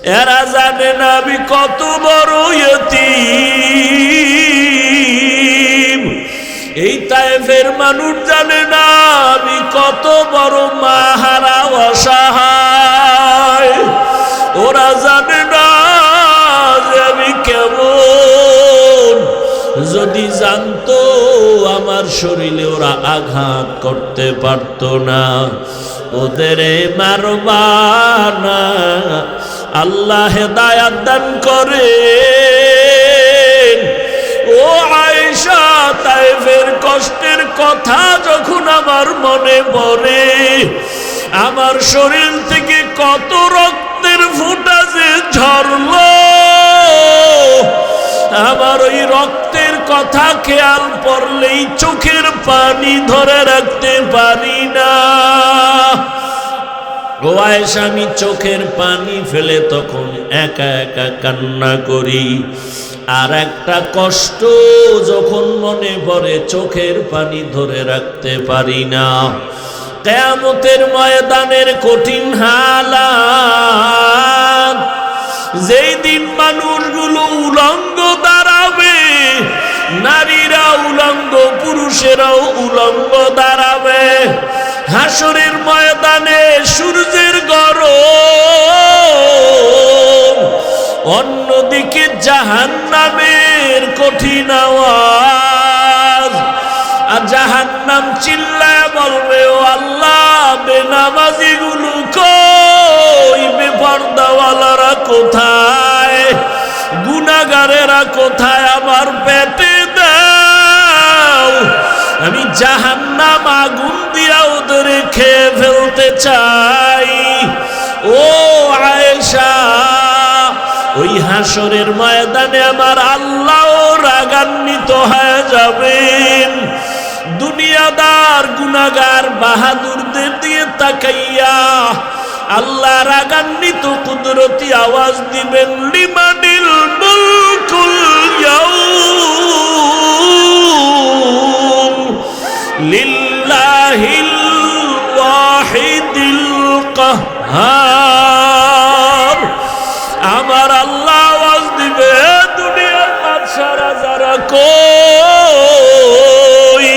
এরা জানে না আমি কত বড় ইয়তীম। এই তায়েফের মানুষ জানে না আমি কত বড় মাহারা অসহায়। ওরা জানে না যে আমি কেমন। যদি জানতো আমার শরীরে ওরা আঘাত করতে পারত না। ওদের মারবা না, আল্লাহ হেদায়াত দান করে। ও আয়েশা, তায়েফের কষ্টের কথা যখন আমার মনে পড়ে, আমার শরীর থেকে কত রক্তের ফোঁটা যে ঝরলো, আমার ওই রক্তের কথা খেয়াল পড়লেই চোখের পানি ধরে রাখতে পারি না। ও আয়েশা, আমি চোখের পানি ফেলে তখন একা একা কান্না করি। আর একটা কষ্ট যখন মনে পড়ে চোখের পানি ধরে রাখতে পারি না। কিয়ামতের ময়দানের কঠিন হালাত, যেই দিন মানুষগুলো উলঙ্গ দাঁড়াবে, নারীরা উলঙ্গ, পুরুষেরাও উলঙ্গ দাঁড়াবে। হাসরের ময়দানে সূর্যের গরম, অন্যদিকে জাহান্নামের কঠিন আওয়াজ। আর জাহান্নাম চিল্লায় বলবে, ও আল্লাহ, বেনামাজি গুলো কই, বেপরদাওয়ালারা কোথায়, গুনাহগারেরা কোথায়, আমার পেটে দাও, আমি জাহান্নাম আগুন দিয়া ওদের খেয়ে ফেলতে চাই। ও আয়েশা, ওই হাসরের ময়দানে আমার আল্লাহ রাগান্বিত হয়ে যাবেন। দুনিয়াদার গুনাহগার বাহাদুরদের দিয়ে তাকাইয়া আল্লাহ রাগান্বিত কুদরতি আওয়াজ দিবেন, লিমানিল মুলকুল ইয়াউম লিল্লাহিল ওয়াহিদিল কাহ্হার। আমার আল্লাহ আওয়াজ দিবে, দুনিয়ার বাদশারা যারা কই,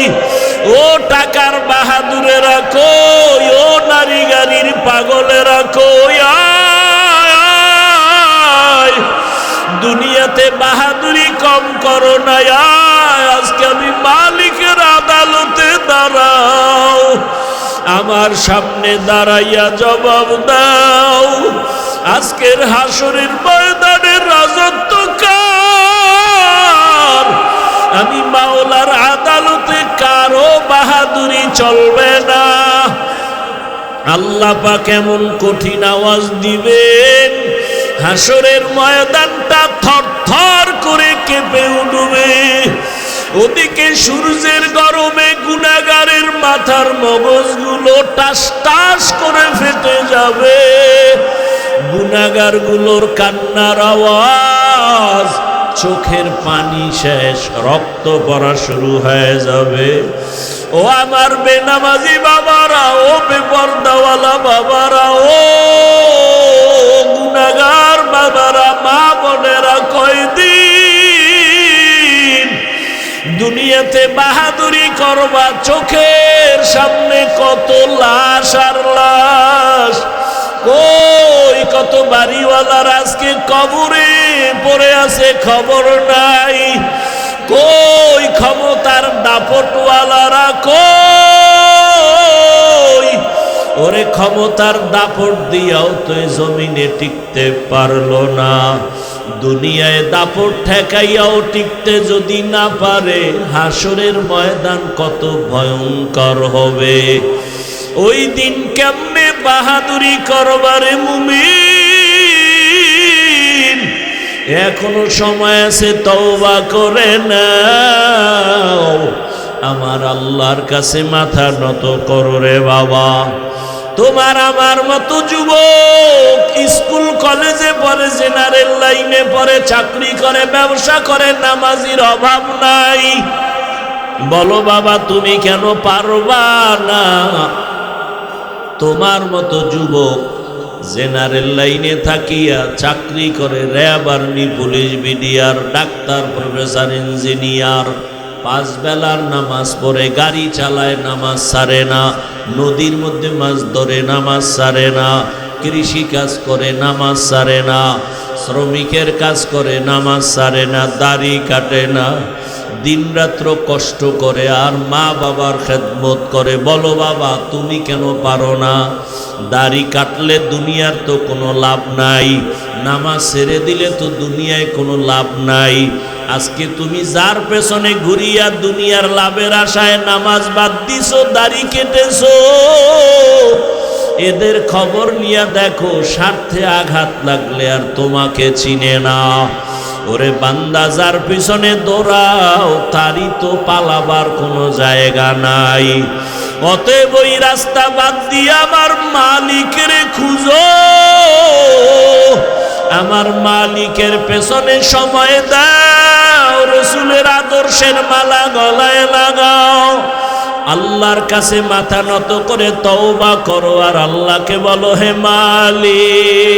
ও টাকার বাহাদুরেরা কই, ও নারী গাড়ির পাগলেরা কই, দুনিয়াতে বাহাদুরি কম করো না, আজকে আমি মালিকের আদালতে দাঁড়াও, আমার সামনে দাঁড়াইয়া জবাব দাও, আজকের হাসরের ময়দানের রাজত্ব কার? আমি মাওলার আদালতে কারো বাহাদুরি চলবে না। আল্লাহ পাক এমন কঠিন আওয়াজ দিবেন, হাসরের ময়দানটা থরথর করে কেঁপে উঠবে। ওদিকে সূর্যের গরমে গুনাহগারের মাথার মগজগুলো টাস টাস করে ফেটে যাবে। গুনাহগারগুলোর কান্নার আওয়াজ, চোখের পানি শেষ, রক্ত পড়া শুরু হয়ে যাবে। ও আমার বেনামাজি বাবারা, ও বেপরদাওয়ালা বাবারা, ও গুনাহগার বাবারা, মা বোনেরা, কয়দিন দুনিয়াতে বাহাদুরি করবা? চোখের সামনে কত লাশ আর লাশ। কই কত বাড়িওয়ালার আজকে কবরে পড়ে আছে, খবর নাই। কই ক্ষমতার দাপটওয়ালারা কই? ওরে ক্ষমতার দাপট দিয়াও তো জমিনে টিকতে পারলো না। দুনিয়ায় দাপট ঠেকাইয়াও টিকতে যদি না পারে, হাসরের ময়দান কত ভয়ঙ্কর হবে। ওই দিন কেমনে বাহাদুরি করবারে মুমিন? এখনো সময় আছে, তওবা করে নাও। আমার আল্লাহর কাছে মাথা নত করো রে বাবা। তোমার আমার মতো যুবক স্কুল কলেজে পড়ে, জেনারেল লাইনে পড়ে, চাকরি করে, ব্যবসা করে, নামাজির অভাব নাই। বলো বাবা, তুমি কেন পারবা না? তোমার মতো যুবক জেনারেল লাইনে থাকিয়া চাকরি করে, RAB, army, police, BDR, doctor, professor, engineer, 5 বেলার নামাজ পড়ে, গাড়ি চালায়, নামাজ ছাড়ে না, নদীর মধ্যে মাছ ধরে, নামাজ ছাড়ে না, কৃষি কাজ করে, নামাজ ছাড়ে না, শ্রমিকের কাজ করে, নামাজ ছাড়ে না, দাড়ি কাটে না, দিনরাত্র কষ্ট করে, আর মা বাবার খেদমত করে। বলো বাবা, তুমি কেন পারো না? দাড়ি কাটলে দুনিয়ার তো কোনো লাভ নাই, নামাজ ছেড়ে দিলে তো দুনিয়ায় কোনো লাভ নাই। আজকে তুমি যার পেছনে ঘুরিয়া দুনিয়ার লাভের আশায় নামাজ বাদ দিছো, দাড়ি কেটেছো, এদের খবর নিয়ে দেখো, স্বার্থে আঘাত লাগলে আর তোমাকে চিনে না। ওরে বান্দা, যার পিছনে দৌড়াও তারই তো পালাবার কোনো জায়গা নাই। অতএব ওই রাস্তা বাদ দিয়ে আমার মালিকের খুঁজো, আমার মালিকের পেছনে সময় দাও, রসুলের আদর্শের মালা গলায় লাগাও, আল্লাহর কাছে মাথা নত করে তওবা করো, আর আল্লাহকে বলো, হে মালিক,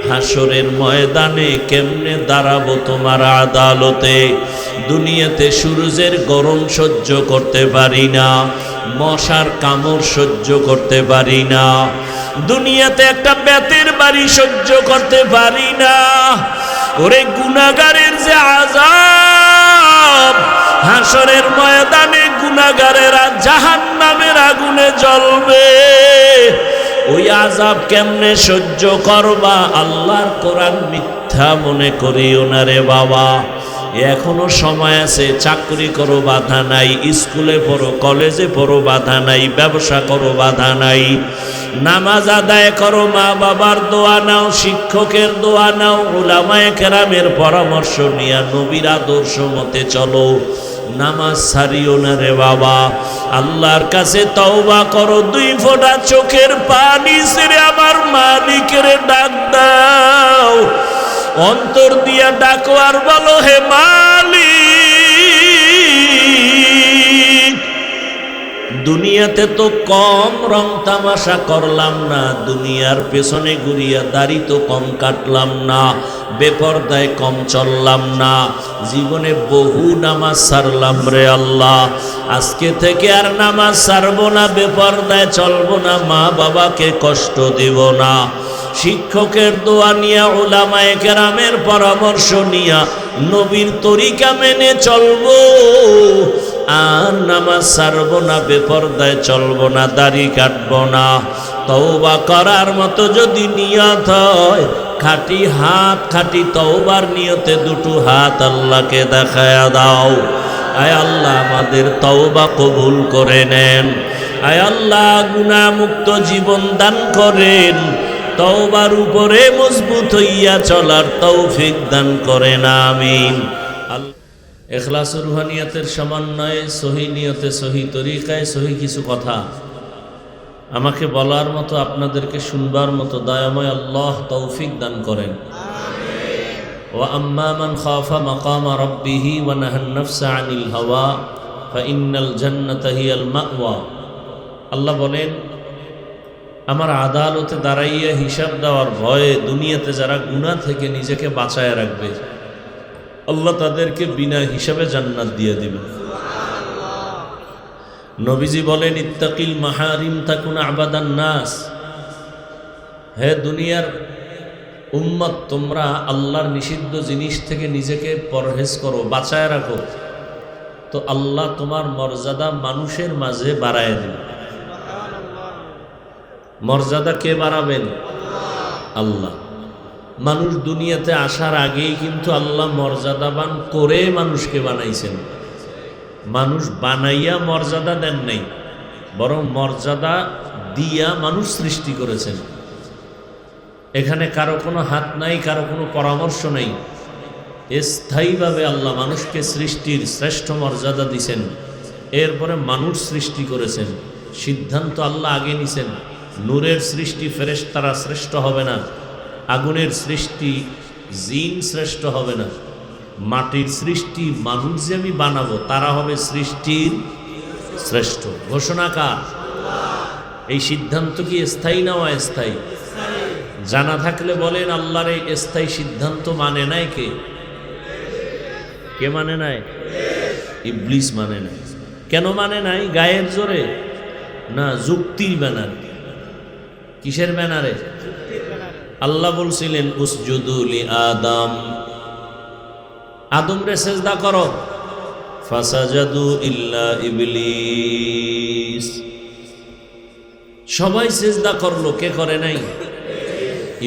হাসরের ময়দানে কেমনে দাঁড়াবো তোমার আদালতে? দুনিয়াতে সূর্যের গরম সহ্য করতে পারি না, মশার কামড় সহ্য করতে পারি না, দুনিয়াতে একটা বেতের বাড়ি সহ্য করতে পারি না। ওরে গুনাহগারের যে আযাব, হাসরের ময়দানে গুনাহগারেরা জাহান্নামের আগুনে জ্বলবে, ওই আযাব কেমনে সহ্য করবা? আল্লাহর কোরআন মিথ্যা মনে করিও না রে বাবা, এখনো সময় আছে। চাকরি করো, বাধা নাই, স্কুলে পড়ো, কলেজে পড়ো, বাধা নাই, ব্যবসা করো, বাধা নাই, নামাজ আদায় করো, মা বাবার দোয়া নাও, শিক্ষকের দোয়া নাও, উলামায়ে কেরামের পরামর্শ নিয়ে নবীর আদর্শ মতে চলো, নামাজ ছাড়িও না রে বাবা। আল্লাহর কাছে তওবা করো, 2 ফোঁটা চোখের পানি ছেড়ে আমার মালিকের ডাক দাও, অন্তর দিয়া ডাকো আর বলো, হে মালিক, দুনিয়াতে তো কম রং তামাশা করলাম না, দুনিয়ার পেছনে ঘুরিয়া দাড়ি তো কম কাটলাম না, বেপরদায় কম চললাম না, জীবনে বহু নামাজ ছাড়লাম রে আল্লাহ, আজকে থেকে আর নামাজ ছাড়বো না, বেপরদায় চলবো না, মা বাবাকে কষ্ট দিব না, শিক্ষকের দোয়া নিয়া, উলামায়ে কেরামের পরামর্শ নিয়া নবীর তরিকা মেনে চলবো, আর নামাজ ছাড়বো না, বেপরদায় চলবো না, দাড়ি কাটবো না। তওবা করার মতো যদি নিয়ত হয়, খাঁটি হাত, খাঁটি তওবার নিয়তে 2টো হাত আল্লাহকে দেখায়া দাও। আয় আল্লাহ, আমাদের তওবা কবুল করে নেন। আয় আল্লাহ, গুনাহমুক্ত জীবন দান করেন, তওবার উপরে মজবুত হইয়া চলার তৌফিক দান করেন, আমিন। ইখলাস ও রুহানিয়াতের সমন্বয়ে সহি নিয়তে, সহি তরিকায়, সহি কিছু কথা আমাকে বলার মতো, আপনাদেরকে শুনবার মতো দয়াময় আল্লাহ তৌফিক দান করেন। ওয়া আম্মা মান খাফা মাকামা রাব্বিহি ওয়া নাহান নাফসা আনিল হাওয়া ফাইন্নাল জান্নাতা হিয়াল মাওয়া। আল্লাহ বলেন, আমার আদালতে দাঁড়াইয়া হিসাব দেওয়ার ভয়ে দুনিয়াতে যারা গুনাহ থেকে নিজেকে বাঁচায় রাখবে, আল্লাহ তাদেরকে বিনা হিসাবে জান্নাত দিয়ে দিবেন। নবীজি বলেন, ইত্তাকিল মাহারিম তাকুন আবাদান নাস। হে দুনিয়ার উম্মত, তোমরা আল্লাহর নিষিদ্ধ জিনিস থেকে নিজেকে পরহেজ করো, বাঁচায় রাখো, তো আল্লাহ তোমার মর্যাদা মানুষের মাঝে বাড়ায় দিবে। মর্যাদা কে বাড়াবেন? আল্লাহ। মানুষ দুনিয়াতে আসার আগেই কিন্তু আল্লাহ মর্যাদাবান করে মানুষকে বানাইছেন, মানুষ বানাইয়া মর্যাদা দেন নাই, বরং মর্যাদা দিয়া মানুষ সৃষ্টি করেছেন। এখানে কারো কোনো হাত নাই, কারো কোনো পরামর্শ নেই, স্থায়ীভাবে আল্লাহ মানুষকে সৃষ্টির শ্রেষ্ঠ মর্যাদা দিছেন, এরপরে মানুষ সৃষ্টি করেছেন। সিদ্ধান্ত আল্লাহ আগে নিছেন, নূরের সৃষ্টি ফেরেশতারা শ্রেষ্ঠ হবে না, আগুনের সৃষ্টি জিন শ্রেষ্ঠ হবে না, মাটির সৃষ্টি মানুষ যে আমি বানাবো তারা হবে সৃষ্টির শ্রেষ্ঠ। ঘোষণা কার? এই সিদ্ধান্ত কি স্থায়ী না অস্থায়ী? জানা থাকলে বলেন আল্লাহর এই স্থায়ী সিদ্ধান্ত মানে নাই কে? কে মানে নাই? ইবলিস মানে নাই। কেন মানে নাই? গায়ের জোরে না, যুক্তির ব্যানারে। কিসের ব্যানারে? আল্লাহ বলছিলেন উসজুদু লি আদম, আদম রে সেজদা করো, ফাসাজাদু ইল্লা ইবলিস, সবাই সেজদা করলো, কে করে নাই?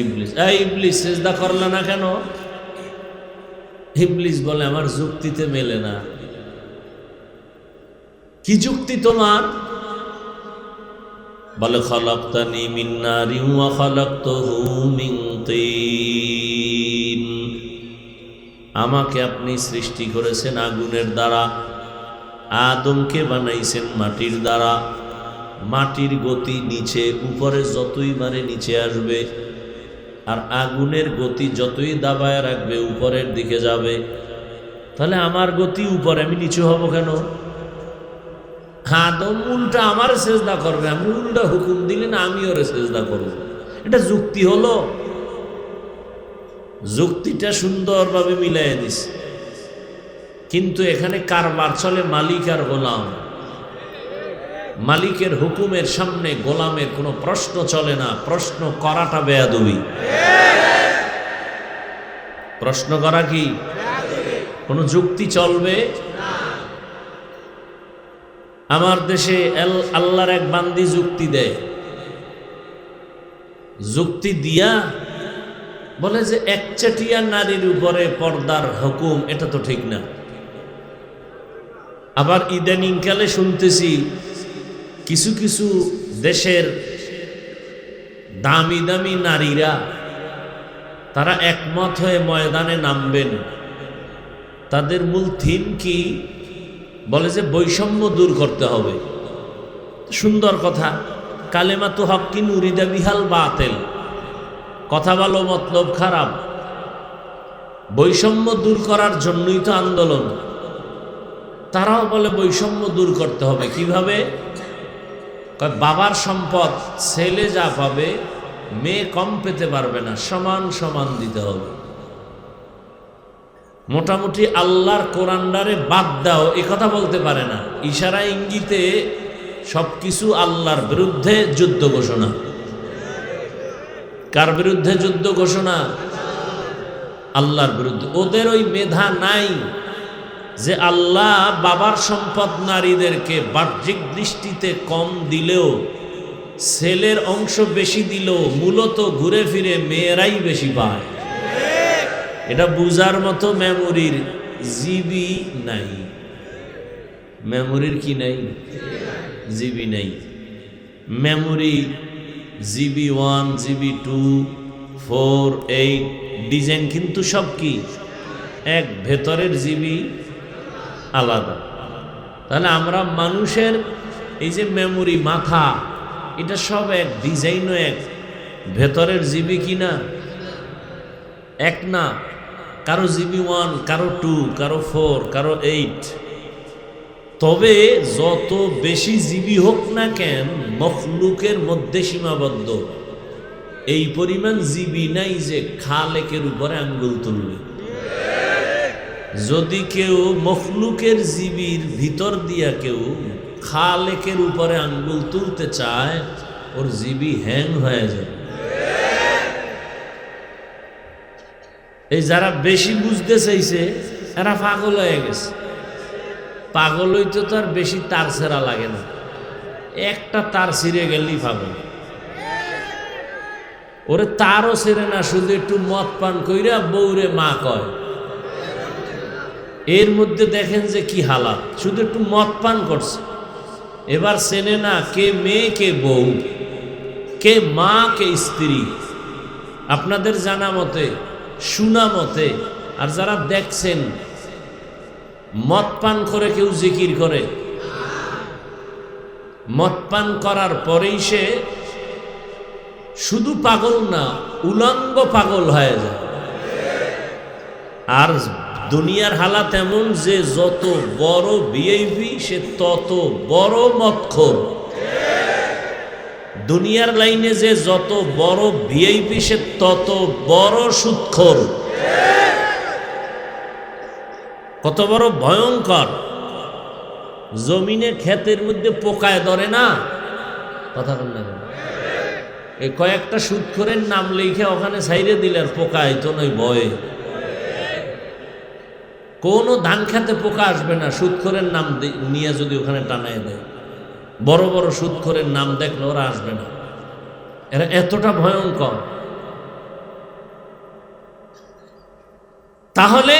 ইবলিস। এই ইবলিস সেজদা করলে না কেন? ইবলিস বলে আমার যুক্তিতে মেলে না। কি যুক্তি তোমার? বলে খলাকতানি মিন নারিন ওয়া খলাকতুহু মিন তিন, আমাকে আপনি সৃষ্টি করেছেন আগুনের দ্বারা, আদমকে বানাইছেন মাটির দ্বারা। মাটির গতি নিচে, উপরে যতই মারে নিচে আসবে, আর আগুনের গতি যতই দাবায় রাখবে উপরের দিকে যাবে। তাহলে আমার গতি উপরে, আমি নিচু হব কেন? আদম উল্টা আমার সেজদা করবে, আমি উল্টা হুকুম দিলেন আমি ওরে সেজদা করব। এটা যুক্তি হলো? যুক্তিটা সুন্দরভাবে মিলাই দিছে, কিন্তু এখানে কারবার চলে মালিক আর গোলাম। মালিকের হুকুমের সামনে গোলামের কোনো প্রশ্ন চলে না। প্রশ্ন করাটা বেয়াদবি। প্রশ্ন করা কি কোনো যুক্তি চলবে? আমার দেশে আল্লাহর এক বান্দি যুক্তি দেয়, যুক্তি দিয়া বলে যে একচাটিয়া নারীর উপরে পর্দার হুকুম, এটা তো ঠিক না। আবার ইদানিংকালে শুনতেছি কিছু কিছু দেশের দামি দামি নারীরা তারা একমত হয়ে ময়দানে নামবেন। তাদের মূল থিম কি? বলে যে বৈষম্য দূর করতে হবে। সুন্দর কথা, কালেমাতু হক্কিন উরিদা বিহাল বাতিল, কথা ভালো মতলব খারাপ। বৈষম্য দূর করার জন্যই তো আন্দোলন। তারাও বলে বৈষম্য দূর করতে হবে। কিভাবে? বাবার সম্পদ ছেলে যা পাবে মেয়ে কম পেতে পারবে না, সমান সমান দিতে হবে। মোটামুটি আল্লাহর কোরআনটারে বাদ দাও এ কথা বলতে পারে না। ইশারা ইঙ্গিতে সবকিছু আল্লাহর বিরুদ্ধে যুদ্ধ ঘোষণা। কার বিরুদ্ধে যুদ্ধ ঘোষণা? আল্লাহর বিরুদ্ধে। ওদের ওই মেধা নাই যে আল্লাহ বাবার সম্পদ নারীদেরকে বাহ্যিক দৃষ্টিতে কম দিলেও, ছেলের অংশ বেশি দিলেও মূলত ঘুরে ফিরে মেয়েরাই বেশি পায়। এটা বুঝার মতো মেমোরির জিবি নাই। মেমোরির কি নাই? জিবি নাই। মেমোরি জিবি 1, জিবি 2, 4, 8 ডিজাইন কিন্তু সব কি এক, ভেতরের জিবি আলাদা। তাহলে আমরা মানুষের এই যে মেমোরি মাথা, এটা সব এক, ডিজাইনও এক, ভেতরের জিবি কি না এক না। কারো জিবি 1, কারো 2, কারো 4, কারো 8। তবে যত বেশি জিবি হোক না কেন মখলুকের মধ্যে সীমাবদ্ধ। এই পরিমাণ জিবি নাই যে খালেকের উপরে আঙ্গুল তুলবে। যদি কেউ মখলুকের জিবির ভিতর দিয়া কেউ খালেকের উপরে আঙ্গুল তুলতে চায়, ওর জিবি হ্যাং হয়ে যাবে। এই যারা বেশি বুঝতে চাইছে এরা পাগল হয়ে গেছে। পাগল হইতে তো আর বেশি তার ছেঁড়া লাগে না, একটা তার ছিঁড়ে গেলেই পাগল। ওরে তারও ছেড়ে না, শুধু একটু মদ পান কইরা বউরে মা কয়। এর মধ্যে দেখেন যে কি হালাত, শুধু একটু মদ পান করছে। এবার চেনে না কে মেয়ে কে বউ, কে মা কে স্ত্রী। আপনাদের জানা মতে, শোনা মতে, আর যারা দেখছেন, মদ পান করে কেউ জিকির করে, মদ পান করার পরেই সে শুধু পাগল না, উলঙ্গ পাগল হয়ে যায়। আর দুনিয়ার হালাত এমন যে যত বড় ভিআইপি সে তত বড় মদখোর। দুনিয়ার লাইনে যে যত বড় ভিআইপি সে তত বড় সুদখোর। কত বড় ভয়ঙ্কর। জমিনে ক্ষেতের মধ্যে পোকায় ধরে না, কথা বল না, এই কয়েকটা সুদখোরের নাম লিখে ওখানে ছাইরে দিলে আর পোকায় তো নয় ভয়ে। কোনো ধান খেতে পোকা আসবে না সুদখোরের নাম নিয়ে যদি ওখানে টানায় দেয়। বড় বড় সুদখোরের নাম দেখলে ওরা আসবে না, এরা এতটা ভয়ঙ্কর। তাহলে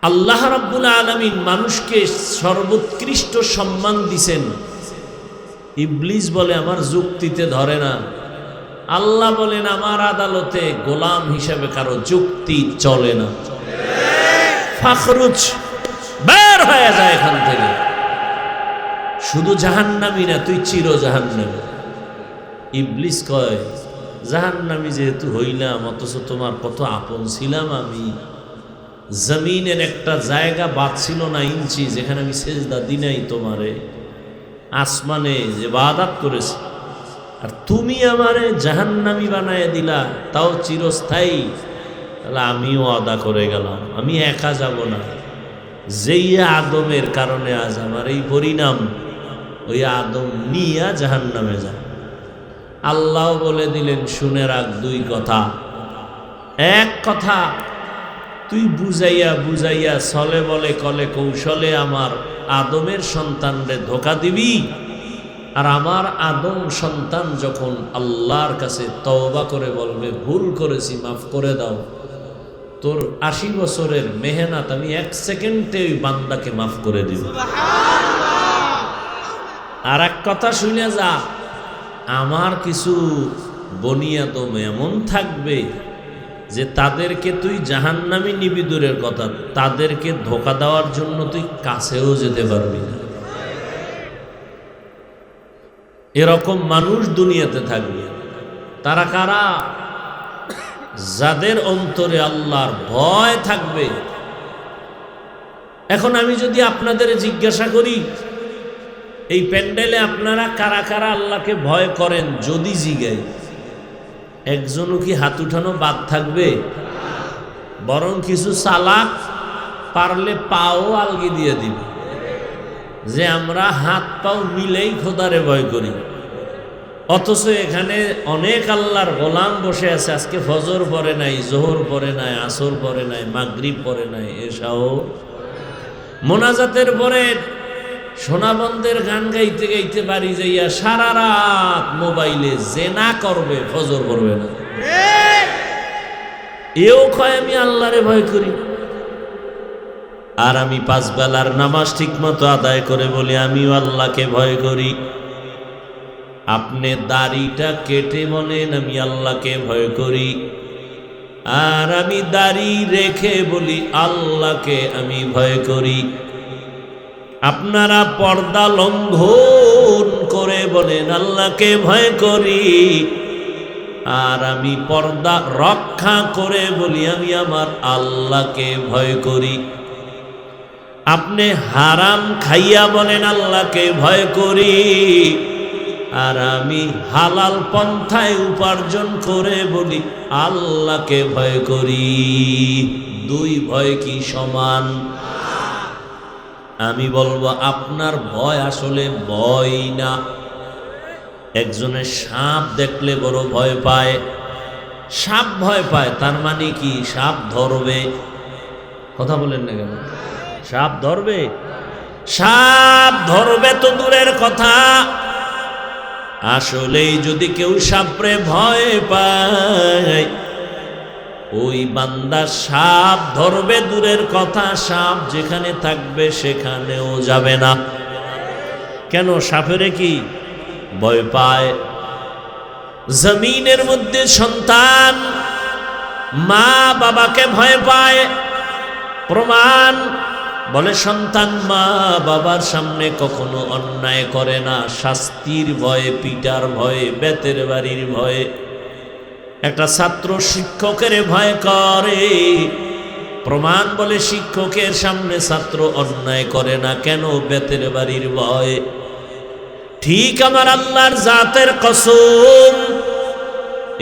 আল্লাহ রাব্বুল আলামিন মানুষকে সর্বোৎকৃষ্ট সম্মান দিছেন। ইবলিস বলে আমার যুক্তিতে ধরে না, আল্লাহ বলেন আমার আদালতে গোলাম হিসেবে কারো যুক্তি চলে না। ফাখরুজ, বের হয়ে যায় এখান থেকে। শুধু জাহান্নামী না, তুই চির জাহান্নামী। ইবলিস কয় জাহান্নামী যেহেতু হইলাম, অথচ তোমার কত আপন ছিলাম আমি। জমিনের একটা জায়গা বাদ ছিল না ইঞ্চি যেখানে আমি সেজদা দিই নাই তোমারে। আসমানে যে ইবাদত করেছি, আর তুমি আমারে জাহান্নামী বানায় দিলা, তাও চিরস্থায়ী। তাহলে আমিও আদা করে গেলাম, আমি একা যাব না। যেই আদমের কারণে আজ আমার এই পরিণাম, ওই আদম নিয়া জাহান্নামে যা। আল্লাহ বলে দিলেন শুনে রাখ দুই কথা। এক কথা, তুই বুঝাইয়া বুঝাইয়া ছলে বলে কলে কৌশলে আমার আদমের সন্তানরে ধোকা দিবি, আর আমার আদম সন্তান যখন আল্লাহর কাছে তওবা করে বলবে ভুল করেছি মাফ করে দাও, তোর 80 বছরের মেহনত আমি 1 সেকেন্ডে ওই বান্দাকে মাফ করে দিব। আর এক কথা শুনে যা, আমার কিছু বনি আদম এমন থাকবে যে তাদেরকে তুই জাহান্নামী নিবি দূরের কথা, তাদেরকে ধোকা দেওয়ার জন্য তুই কাছেও যেতে পারবি না। এরকম মানুষ দুনিয়াতে থাকবে। তারা কারা? যাদের অন্তরে আল্লাহর ভয় থাকবে। এখন আমি যদি আপনাদের জিজ্ঞাসা করি, এই প্যান্ডেলে আপনারা কারা কারা আল্লাহকে ভয় করেন, যদি জিগাই, একজনও কি হাত উঠানো বাদ থাকবে? বরং কিছু চালাক পারলে পাও আলগি দিয়ে দিবে যে আমরা হাত পাও মিলেই খোদারে ভয় করি। অথচ এখানে অনেক আল্লাহর গোলাম বসে আছে, আজকে ফজর পড়ে নাই, জোহর পড়ে নাই, আসর পড়ে নাই, মাগরিব পড়ে নাই, এশাও মোনাজাতের পরে সোনাবন্দের গান গাইতে গাইতে বাড়ি যাইয়া সারা রাত মোবাইলে জেনা করবে, ফজর পড়বে না। এও কয় আমি আল্লাহরে ভয় করি। আর আমি 5 বেলার নামাজ ঠিক মতো আদায় করে বলি আমিও আল্লাহকে ভয় করি। আপনি দাড়িটা কেটে বলেন আমি আল্লাহকে ভয় করি, আর আমি দাড়ি রেখে বলি আল্লাহকে আমি ভয় করি। আপনারা পর্দা লঙ্ঘন করে বলেন আল্লাহকে ভয় করি, আর আমি পর্দা রক্ষা করে বলি আমি আমার আল্লাহকে ভয় করি। আপনি হারাম খাইয়া বলেন আল্লাহকে ভয় করি, আর আমি হালাল পন্থায় উপার্জন করে বলি আল্লাহকে ভয় করি। দুই ভয় কি সমান? আমি বলবো আপনার ভয় আসলে ভয় না। একজনের সাপ দেখলে বড় ভয় পায়, সাপ ভয় পায়, তার মানে কি সাপ ধরবে? কথা বলেন না কেন? সাপ ধরবে? সাপ ধরবে তো দূরের কথা, আসলেই যদি কেউ সাপরে ভয় পায়, ওই বান্দা সাপ ধরবে দূরের কথা, সাপ যেখানে থাকবে সেখানেও যাবে না। কেন? সাপেরে কি ভয় পায়? জমিনের মধ্যে সন্তান মা বাবাকে ভয় পায়, প্রমাণ বলে সন্তান মা বাবার সামনে কখনো অন্যায় করে না, শাস্তির ভয়ে, পিটার ভয়ে, বেতের বাড়ির ভয়ে। একটা ছাত্র শিক্ষকের ভয় করে, প্রমাণ বলে শিক্ষকের সামনে ছাত্র অন্যায় করে না। কেন? বেতের বাড়ির ভয়। ঠিক আমার আল্লাহর জাতের কসম,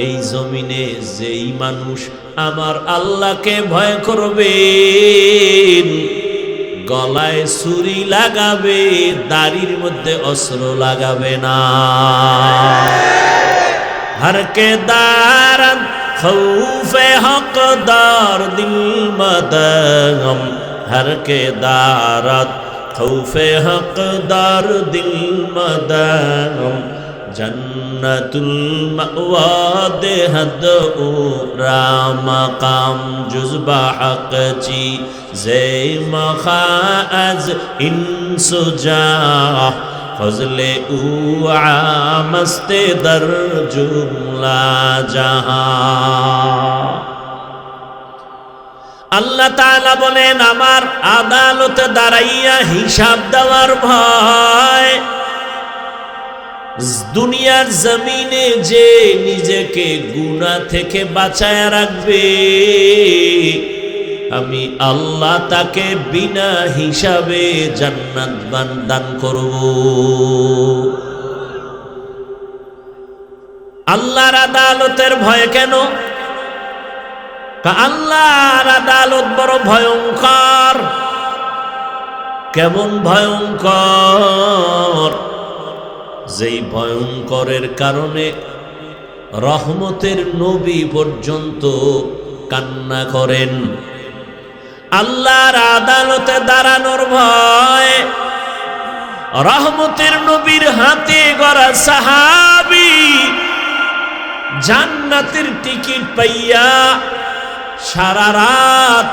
এই জমিনে যেই মানুষ আমার আল্লাহকে ভয় করবে, গলায় ছুরি লাগাবে, দাড়ির মধ্যে অস্ত্র লাগাবে না। हर के दारन खौफे हकदार दिल मदगम, हर के दारत खौफे हकदार दिल मदगम, जन्नतुल मअवा देहद उरा मकाम जुज़बा हक ची ज़े मखाअज इंसुजा फजले मस्ते दर जुमला जहां। আল্লাহ তাআলা বলেন, আমার আদালতে দাঁড়াইয়া হিসাব দেওয়ার ভয়, দুনিয়ার জমিনে যে নিজেকে গুনাহ থেকে বাঁচায় রাখবে, আমি আল্লাহ তাকে বিনা হিসাবে জান্নাত দান করব। আল্লাহর আদালতের ভয় কেন? আল্লাহর আদালত বড় ভয়ঙ্কর। কেমন ভয়ঙ্কর? যেই ভয়ঙ্করের কারণে রহমতের নবী পর্যন্ত কান্না করেন। আল্লাহর আদালতে দাঁড়ানোর ভয়, রহমতের নবীর হাতে গড়া সাহাবী জান্নাতের টিকিট পাইয়া সারা রাত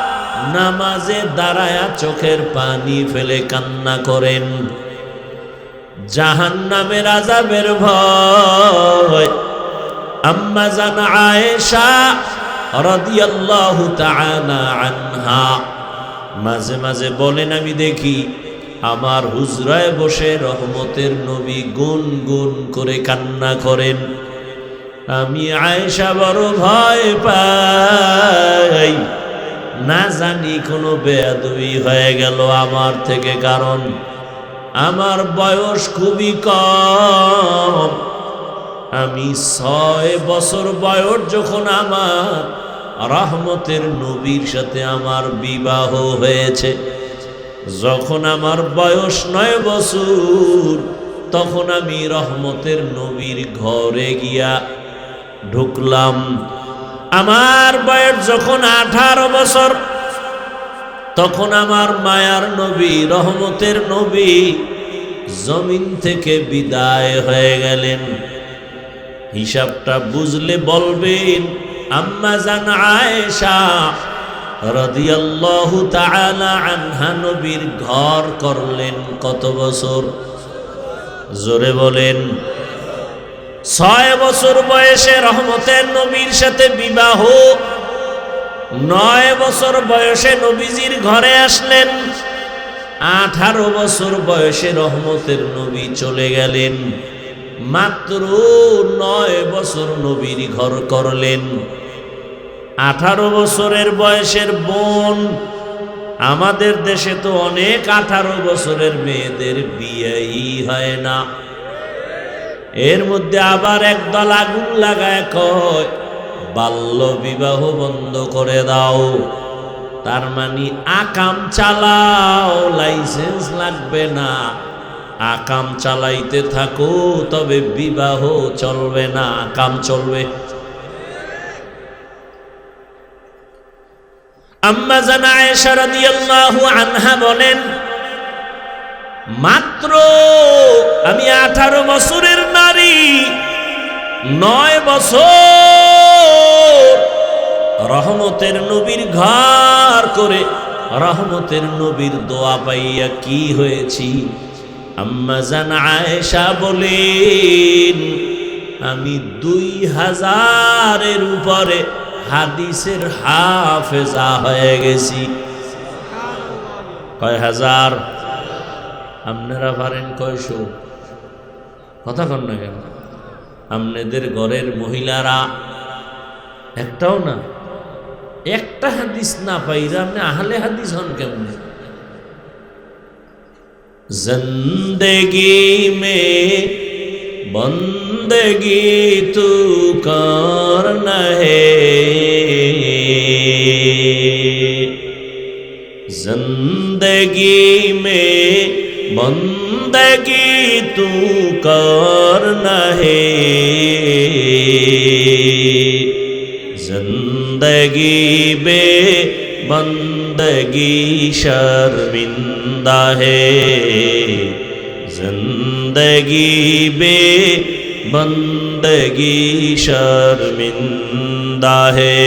নামাজে দাঁড়ায়া চোখের পানি ফেলে কান্না করেন। জাহান্নামের আযাবের ভয়। আম্মা জান আয়েশা রাদিয়াল্লাহু তাআলা আনহা মাঝে মাঝে বলেন, আমি দেখি আমার হুজরায় বসে রহমতের নবী গুনগুন করে কান্না করেন। আমি আয়েশা বড় ভয় পাই, না জানি কোনো বেয়াদবি হয়ে গেল আমার থেকে, কারণ আমার বয়স খুবই কম। আমি 6 বছর বয়স যখন আমার রহমতের নবীর সাথে আমার বিবাহ হয়েছে, যখন আমার বয়স 9 বছর, তখন আমি রহমতের নবীর ঘরে গিয়া ঢুকলাম। আমার বয়স যখন 18 বছর, তখন আমার মায়ার নবী রহমতের নবী জমিন থেকে বিদায় হয়ে গেলেন। হিসাবটা বুঝলে বলবেন, আম্মা জান আয়েশা রাদিয়াল্লাহু তাআলা আনহা নবীর ঘর করলেন কত বছর? জোরে বলেন। 6 বছর বয়সে রহমতের নবীর সাথে বিবাহ, 9 বছর বয়সে নবীজির ঘরে আসলেন, 18 বছর বয়সে রহমতের নবী চলে গেলেন। মাত্র 9 বছর নবীর ঘর করলেন। 18 বছরের বয়সের বোন, আমাদের দেশে তো অনেক 18 বছরের মেয়েদের বিয়েই হয় না। এর মধ্যে আবার একদল আগুন লাগায় কয় বাল্য বিবাহ বন্ধ করে দাও। তার মানে আকাম চালাও, লাইসেন্স লাগবে না, আকাম চালাইতে থাকো, তবে বিবাহ চলবে না, আকাম চলবে। আম্মা জান আয়েশা রাদিয়াল্লাহু আনহা বলেন, মাত্র আমি 18 বছরের নারী, 9 বছর রহমতের নবীর ঘর করে রহমতের নবীর দোয়া পাইয়া কি হয়েছি। আম্মা জান আয়েশা বলেন, আমি 2000-এর উপরে হাদিসের হাফেজা হয়ে গেছি। কয় হাজার? আপনারা পারেন কয়শো? কথা কন না কেন? আপনাদের ঘরের মহিলারা একটাও না, একটা হাদিস না পাইরা আপনি আহলে হাদিস হন কেমনে? जिंदगी में बंदगी तू करना है, जिंदगी में बंदगी तू करना है, जिंदगी बे बंदगी शर्मिंदा है, जिंदगी बे बंदगी शर्मिंदा है।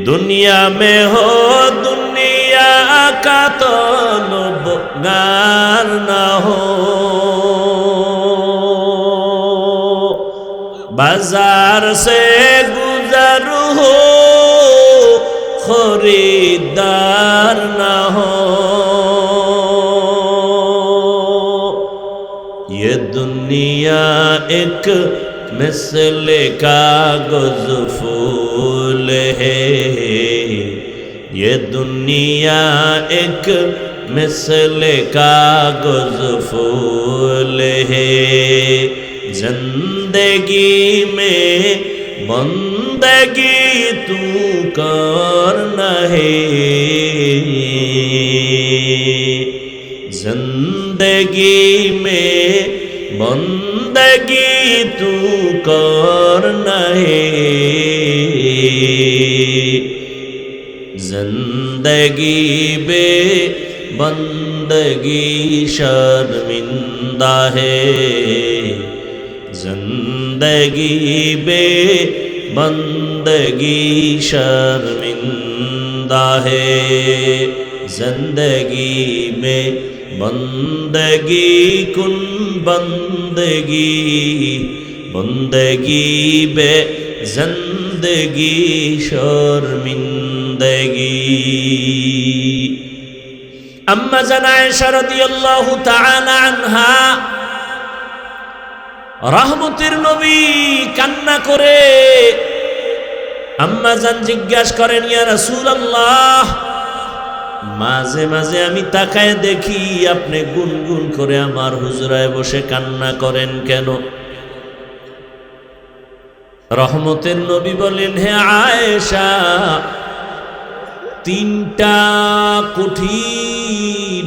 दुनिया में हो दुनिया का तलबगार ना हो, बाजार से गुजर हो खरीदार ना हो। ये दुनिया एक मिसल कागज फूल है, ये दुनिया एक मिसल कागज फूल है, जिंदगी में बंदगी तू करना है, जिंदगी में बंदगी तू करना है, जिंदगी बे बंदगी शर्मिंदा है, जिंदगी बे बंदगी शर्मिंदा है, जिंदगी में बंदगी कुन बंदगी, बंदगी बे जिंदगी शर्मिंदगी। अम्मा जान आयशा रादियाल्लाहु ताआला आनहा रहमतेर नबी कान्ना करे আম্মা জান জিজ্ঞাসা করেন, ইয়া রাসূলুল্লাহ, মাঝে মাঝে আমি তাকায় দেখি আপনি গুনগুন করে আমার হুজরায় বসে কান্না করেন কেন? রহমতের নবী বলেন, হে আয়েশা, তিনটা কঠিন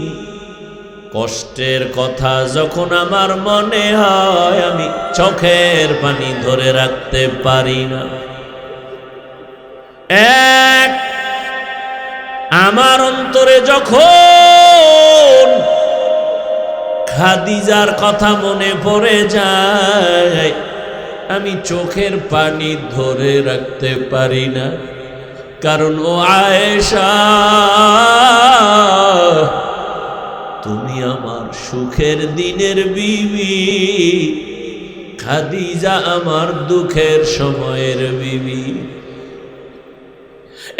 কষ্টের কথা যখন আমার মনে হয় আমি চোখের পানি ধরে রাখতে পারি না। এক, আমার অন্তরে যখন খাদিজার কথা মনে পড়ে যায় আমি চোখের পানি ধরে রাখতে পারি না, কারণ ও আয়েশা, তুমি আমার সুখের দিনের বিবি, খাদিজা আমার দুঃখের সময়ের বিবি।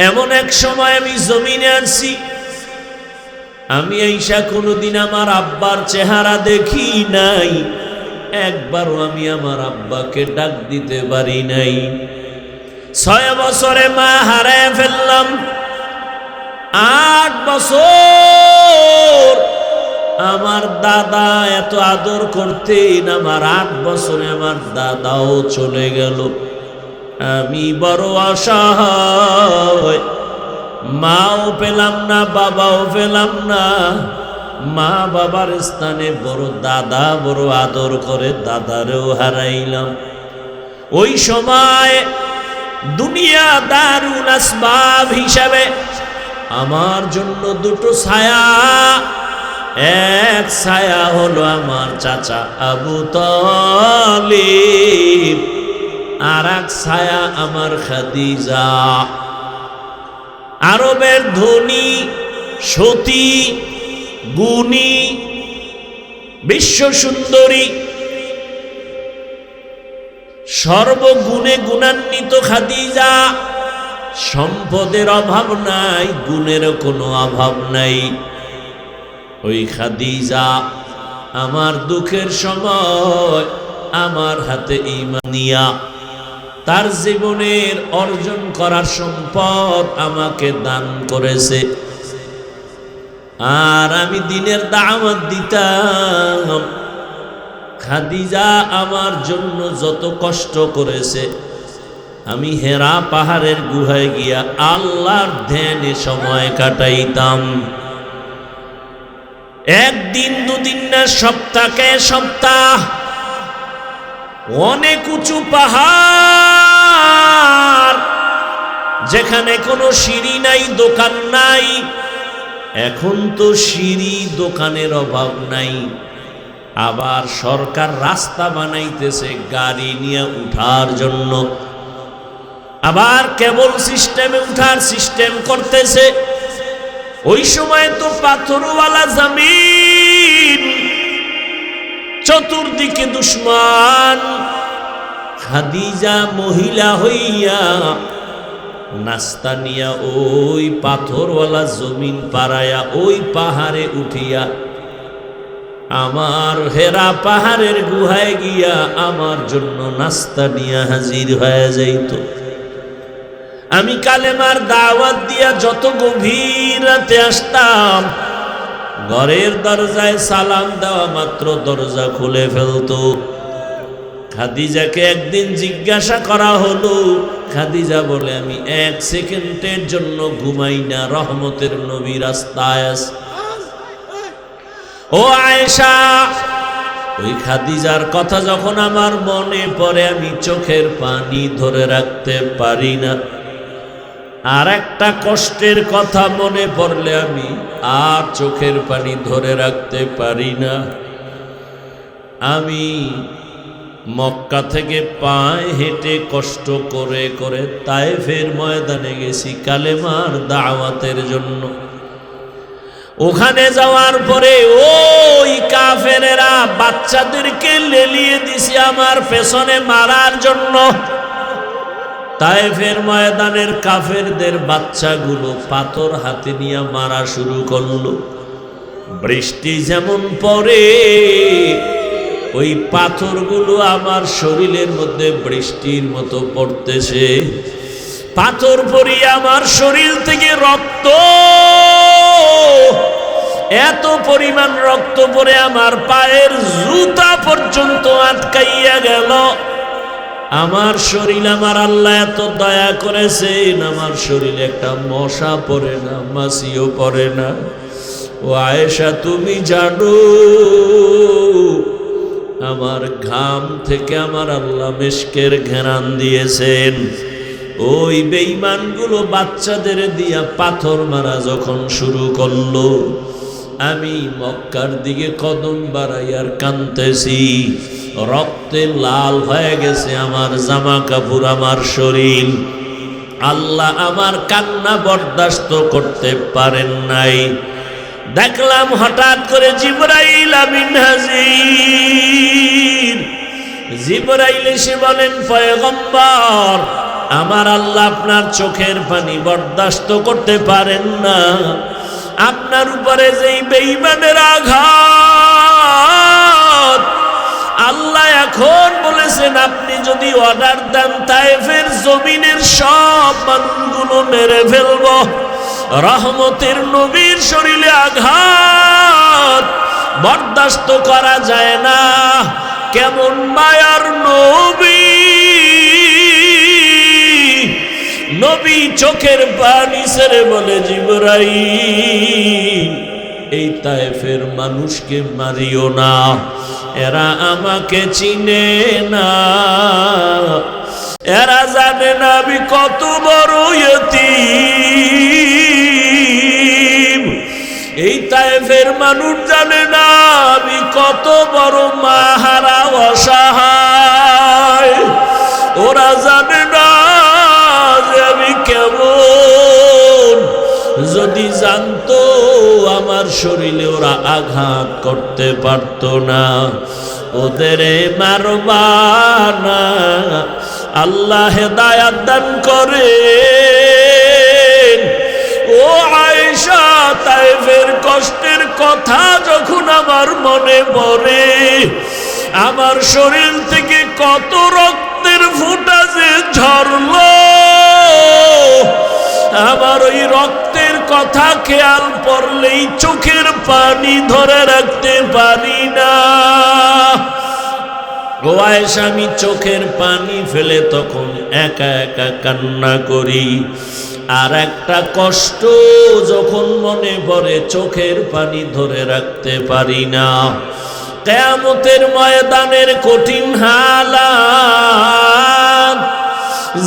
এমন এক সময় আমি জমিনে আছি, আমি আয়েশা কোনোদিন আমার আব্বার চেহারা দেখি নাই, একবারও আমি আমার আব্বাকে ডাক দিতে পারি নাই। 6 বছরে মা হারায় ফেললাম, 8 বছর আমার দাদা এত আদর করতেন, আমার 8 বছরে আমার দাদাও চলে গেল। আমি বড় অসহায়, মাও পেলাম না, বাবাও পেলাম না। মা বাবার স্থানে বড় দাদা বড় আদর করে, দাদারেও হারাইলাম। ওই সময় দুনিয়া দারুল আসবাব হিসাবে আমার জন্য দুটো ছায়া, এক ছায়া হলো আমার চাচা আবু তালিব, আর এক ছায়া আমার খাদিজা। আরবের ধনী, সতী, গুণী, বিশ্ব সুন্দরী, সর্বগুণে গুণান্বিত খাদিজা। সম্পদের অভাব নাই, গুণেরও কোনো অভাব নাই। ওই খাদিজা আমার দুঃখের সময় আমার হাতে ঈমানিয়া, তার জীবনের অর্জন করার সম্পদ আমাকে দান করেছে। আর আমি দিনের দাওয়াত দিতাম। খাদিজা আমার জন্য যত কষ্ট করেছে, আমি হেরা পাহাড়ের গুহায় গিয়া আল্লাহর ধ্যানে সময় কাটাইতাম। একদিন দুদিন না, সপ্তাহে সপ্তাহ। অনেক উঁচু পাহাড়, যেখানে কোনো সিঁড়ি নাই, দোকান নাই। এখন তো সিঁড়ি দোকানের অভাব নাই, আবার সরকার রাস্তা বানাইতেছে গাড়ি নিয়ে উঠার জন্য, আবার কেবল সিস্টেমে উঠার সিস্টেম করতেছে। ওই সময় তো পাথরওয়ালা জমিন, চতুর্দিকে দুশ্মন। খাদিজা মহিলা হইয়া নাস্তা নিয়া ওই পাথরওয়ালা জমিন পাড়ায়া ওই পাহাড়ে উঠিয়া আমার হেরা পাহাড়ের গুহায় গিয়া আমার জন্য নাস্তা নিয়া হাজির হয়ে যাইত। আমি কালেমার দাওয়াত দিয়া যত গভীর রাতে আসতাম, ঘরের দরজায় সালাম দেওয়া মাত্র দরজা খুলে ফেলতো। খাদিজাকে একদিন জিজ্ঞাসা করা হলো, খাদিজা বলে, আমি 1 সেকেন্ডের জন্য ঘুমাই না, রহমতের নবী রাস্তায় আছে। ও আয়েশা, ওই খাদিজার কথা যখন আমার মনে পড়ে, আমি চোখের পানি ধরে রাখতে পারি না। আর একটা কষ্টের কথা মনে পড়লে আমি আর চোখের পানি ধরে রাখতে পারি না। আমি মক্কা থেকে পায়ে হেঁটে কষ্ট করে করে তায়েফের ময়দানে গেছি কালেমার দাওয়াতের জন্য। ওখানে যাওয়ার পরে ওই কাফেরেরা বাচ্চাদেরকে লেলিয়ে দিছে আমার পেছনে মারার জন্য। তায়েফের ময়দানের কাফেরদের বাচ্চাগুলো পাথর হাতে নিয়ে মারা শুরু করলো। বৃষ্টি যেমন পড়ে, ওই পাথরগুলো আমার শরীরের মধ্যে বৃষ্টির মতো পড়তেছে। পাথর পড়িয়ে আমার শরীর থেকে রক্ত, এত পরিমাণ রক্ত পড়ে আমার পায়ের জুতা পর্যন্ত আটকাইয়া গেল। আমার শরীর, আমার আল্লাহ এত দয়া করেছেন, আমার শরীরে একটা মশা পড়ে না, মাছিও পড়ে না। ও আয়েশা, তুমি জানো আমার ঘাম থেকে আমার আল্লাহ মিশকের ঘেরান দিয়েছেন। ওই বেঈমানগুলো বাচ্চাদের দিয়া পাথর মারা যখন শুরু করলো, আমি মক্কার দিকে কদম বাড়াইয়ার কাঁদতেছি। রক্তে লাল হয়ে গেছে আমার জামা কাপড়, আমার শরীর। আল্লাহ আমার কান্না বরদাস্ত করতে পারেন নাই। দেখলাম হঠাৎ করে জিবরাইল আমিন হাজির। জিবরাইল এসে বলেন, পয়গম্বর, আমার আল্লাহ আপনার চোখের পানি বরদাস্ত করতে পারেন না। আপনার উপরে যেই বেঈমানের আঘাত, আল্লাহ এখন বলেছেন আপনি যদি অর্ডার দেন তায়েফের জমিনের সব মানুষগুলো মেরে ফেলব। রহমতের নবীর শরীরে আঘাত বরদাস্ত করা যায় না। কেমন মায়ার নবী, নবী চোখের পানি ছেড়ে বলে, জিবরাইল, এই তায়েফের মানুষকে মারিও না, এরা আমাকে চিনে না, এরা জানে না আমি কত বড় ইয়তীম। এই তায়েফের মানুষ জানে না আমি কত বড় মাহারা অসহায়। ওরা জানে না যে আমি কেমন। যদি জানতো আমার শরীরে ওরা আঘাত করতে পারত না। ওদের মারবা না, আল্লাহ হেদায়াত দান করে। ও আয়েশা, তায়েফের কষ্টের কথা যখন আমার মনে পড়ে, আমার শরীর থেকে কত রক্তের ফোঁটা যে ঝরলো। আমার ওই রক্তের কথা খেয়াল পড়লেই চোখের পানি ধরে রাখতে পারি না। ও আয়েশা, আমি চোখের পানি ফেলে তখন একা একা কান্না করি। আর একটা কষ্ট যখন মনে পড়ে, চোখের পানি ধরে রাখতে পারি না। কিয়ামতের ময়দানের কঠিন হালাত,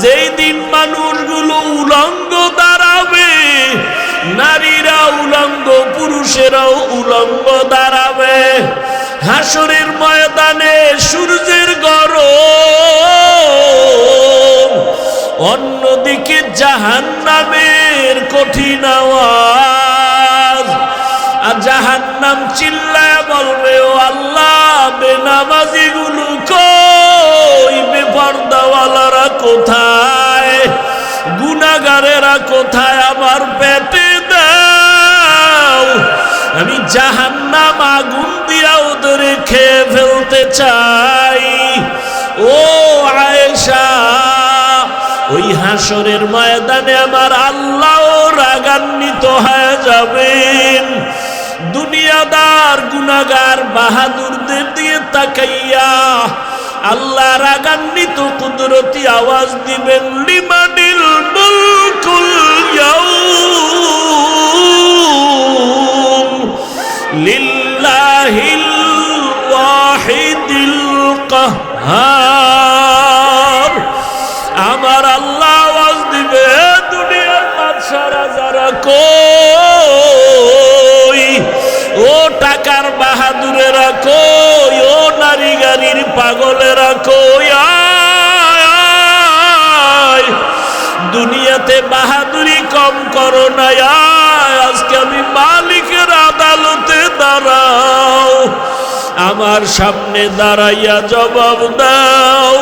যেই দিন মানুষগুলো উলঙ্গ দাঁড়াবে, নারীরা উলঙ্গ, পুরুষেরাও উলঙ্গ দাঁড়াবে। হাসরের ময়দানে সূর্যের গরম, অন্যদিকে জাহান্নামের কঠিন আওয়াজ। আর জাহান্নাম চিল্লায় বলবে, ও আল্লাহ, বেনামাজি গুলো কই, বেপরদাওয়ালারা কোথায়, গুনাহগারেরা কোথায়, আমার পেটে দাও, আমি জাহান্নাম আগুন দিয়া ওদের খেয়ে ফেলতে চাই। ও আয়েশা, ওই হাসরের ময়দানে আমার আল্লাহ রাগান্বিত হয়ে যাবেন। দুনিয়াদার গুনাহগার বাহাদুরদের দিয়ে তাকাইয়া আল্লাহ রাগান্বিত কুদরতি আওয়াজ দিবেন, লিমানিল মুলকুল ইয়াউম লিল্লাহিল ওয়াহিদিল কাহ্হার। আমার আল্লাহ আওয়াজ দিবে, দুনিয়ার বাদশারা যারা কই, ও টাকার বাহাদুরেরা কই, ও নারী গাড়ির পাগলেরা কই, আয়, দুনিয়াতে বাহাদুরি কম করো না, আয়, আজকে আমি মালিকের আদালতে দাঁড়াও, আমার সামনে দাঁড়াইয়া জবাব দাও,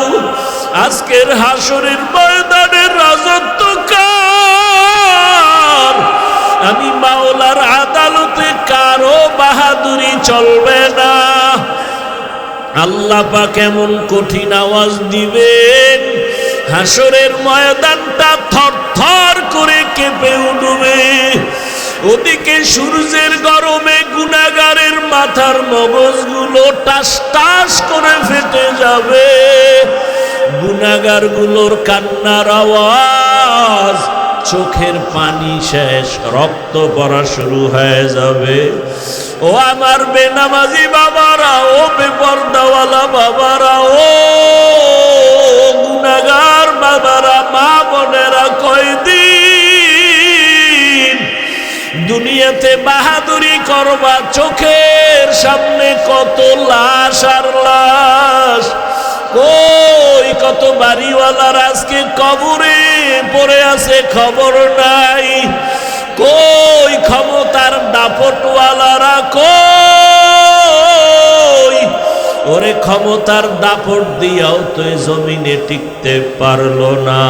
আজকের হাসরের ময়দানের রাজত্ব কার, আমি মাওলার আদালতে কারো বাহাদুরি চলবে না। আল্লাহ পাক এমন কঠিন আওয়াজ দিবেন, হাসরের ময়দানটা থরথর করে কেঁপে উঠবে। ওদিকে সূর্যের গরমে গুনাহগারের মাথার মগজগুলো টাস টাস করে ফেটে যাবে। গুনাহগারগুলোর কান্নার আওয়াজ, চোখের পানি শেষ, রক্ত পড়া শুরু হয়ে যাবে। ও আমার বেনামাজি বাবারা, ও বেপরদাওয়ালা বাবারা, ও গুনাহগার বাবারা, মা বোনেরা, কয়দিন দুনিয়াতে বাহাদুরি করবা? চোখের সামনে কত লাশ আর লাশ, কই কত বাড়িওয়ালার আজকে কবরে পড়ে আছে, খবর নাই। কই ক্ষমতার দাপটওয়ালারা কই? ওরে ক্ষমতার দাপট দিয়াও তো জমিনে টিকতে পারলো না,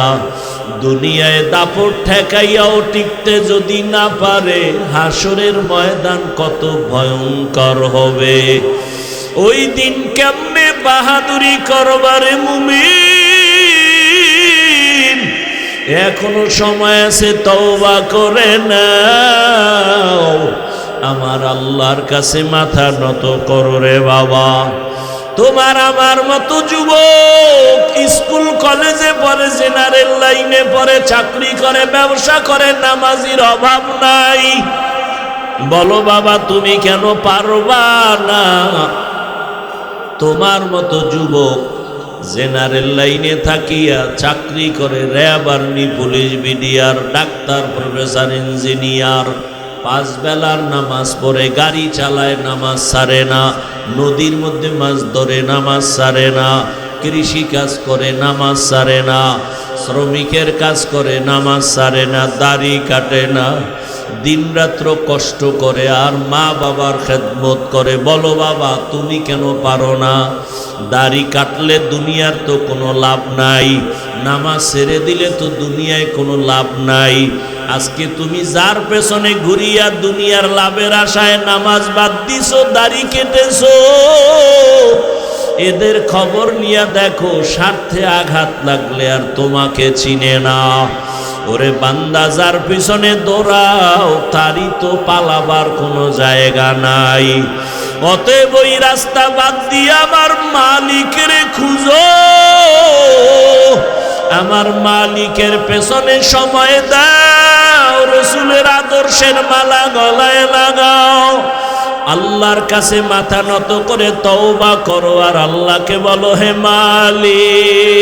দুনিয়ায় দাপট ঠেকাইয়াও টিকতে যদি না পারে, হাসরের ময়দান কত ভয়ঙ্কর হবে। ওই দিন কেমনে বাহাদুরি করবারে মুমিন? এখনো সময় আছে, তওবা করে নাও, আমার আল্লাহর কাছে মাথা নত করো রে বাবা। তোমার আমার মতো যুবক স্কুল কলেজে পড়ে, জেনারেল লাইনে পড়ে, চাকরি করে, ব্যবসা করে, নামাজির অভাব নাই। বলো বাবা, তুমি কেন পারবা না? তোমার মতো যুবক জেনারেল লাইনে থাকিয়া চাকরি করে, RAB, army, police, BDR, doctor, professor, engineer, 5 বেলার নামাজ পড়ে, গাড়ি চালায়, নামাজ ছাড়ে না, নদীর মধ্যে মাছ ধরে, নামাজ ছাড়ে না, কৃষি কাজ করে, নামাজ ছাড়ে না, শ্রমিকের কাজ করে, নামাজ ছাড়ে না, দাড়ি কাটে না, দিনরাত্র কষ্ট করে, আর মা বাবার খেদমত করে। বলো বাবা, তুমি কেন পারো না? দাড়ি কাটলে দুনিয়ার তো কোনো লাভ নাই, নামাজ ছেড়ে দিলে তো দুনিয়ায় কোনো লাভ নাই। আজকে তুমি যার পেছনে ঘুরিয়া দুনিয়ার লাভের আশায় নামাজ বাদ দিছো, দাড়ি কেটেছো, এদের খবর নিয়ে দেখো, স্বার্থে আঘাত লাগলে আর তোমাকে চিনে না। ও ওরে বান্দা যার পিছনে দৌড়াও তারই তো পালাবার কোনো জায়গা নাই। অতএব ওই রাস্তা বাদ দিয়ে আমার মালিকের খুঁজো, আমার মালিকের পেছনে সময় দাও, রসুলের আদর্শের মালা গলায় লাগাও, আল্লাহর কাছে মাথা নত করে তওবা করো আর আল্লাহকে বলো, হে মালিক,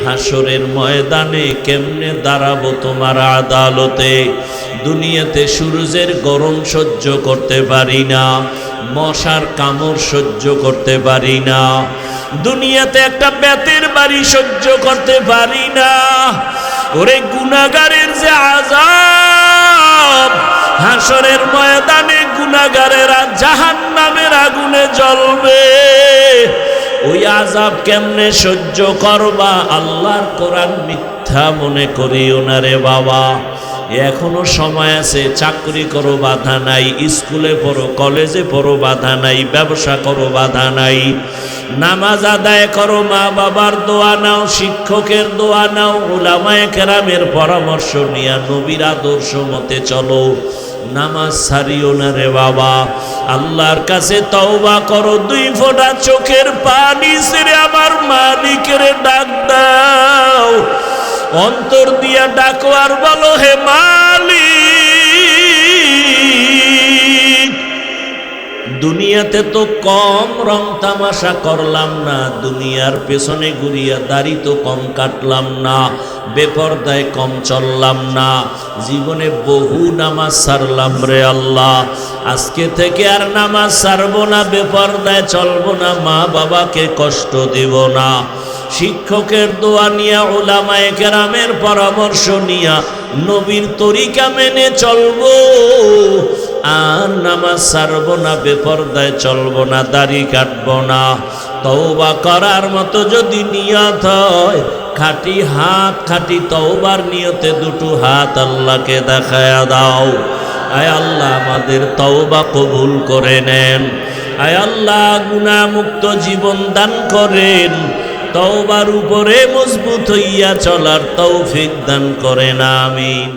হাসরের ময়দানে কেমনে দাঁড়াবো তোমার আদালতে? দুনিয়াতে সূর্যের গরম সহ্য করতে পারি না, মশার কামড় সহ্য করতে পারি না, দুনিয়াতে একটা বেতের বাড়ি সহ্য করতে পারি না। ওরে গুনাহগারের যে আযাব, হাসরের ময়দানে গুনাহগারেরা জাহান্নামের আগুনে জ্বলবে, ওই আযাব কেমনে সহ্য করবা? আল্লাহর কোরআন মিথ্যা মনে করিও না রে বাবা। এখনো সময় আছে, চাকরি করো বাধা নাই, স্কুলে পড়ো, কলেজে পড়ো বাধা নাই, ব্যবসা করো বাধা নাই, নামাজ আদায় করো, মা বাবার দোয়া নাও, শিক্ষকের দোয়া নাও, উলামায়ে কেরামের পরামর্শ নিয়ে নবীর আদর্শ মতে চলো, নামাজ ছাড়িও না রে বাবা। আল্লাহর কাছে তওবা করো, 2 ফোঁটা চোখের পানি ছেড়ে আমার মালিকের ডাক দাও, অন্তর দিয়া ডাকো আর বলো, হে মালিক, দুনিয়াতে তো কম রং তামাশা করলাম না, দুনিয়ার পেছনে ঘুরিয়া দাড়ি তো কম কাটলাম না, বেপরদায় কম চললাম না, জীবনে বহু নামাজ ছাড়লাম রে আল্লাহ, আজকে থেকে আর নামাজ ছাড়বো না, বেপরদায় চলবো না, মা বাবাকে কষ্ট দেব না, শিক্ষকের দোয়া নিয়া, উলামায়ে কেরামের পরামর্শ নিয়া নবীর তরিকা মেনে চলবো, আর নামাজ ছাড়বো না, বেপরদায় চলবো না, দাড়ি কাটবো না। তওবা করার মতো যদি নিয়ত হয়, খাঁটি হাত, খাঁটি তওবার নিয়তে 2টো হাত আল্লাহকে দেখায়া দাও। আয় আল্লাহ আমাদের তওবা কবুল করে নেন, আয় আল্লাহ গুনাহমুক্ত জীবন দান করেন, তওবার উপরে মজবুত হইয়া চলার তৌফিক দান করেন, আমিন।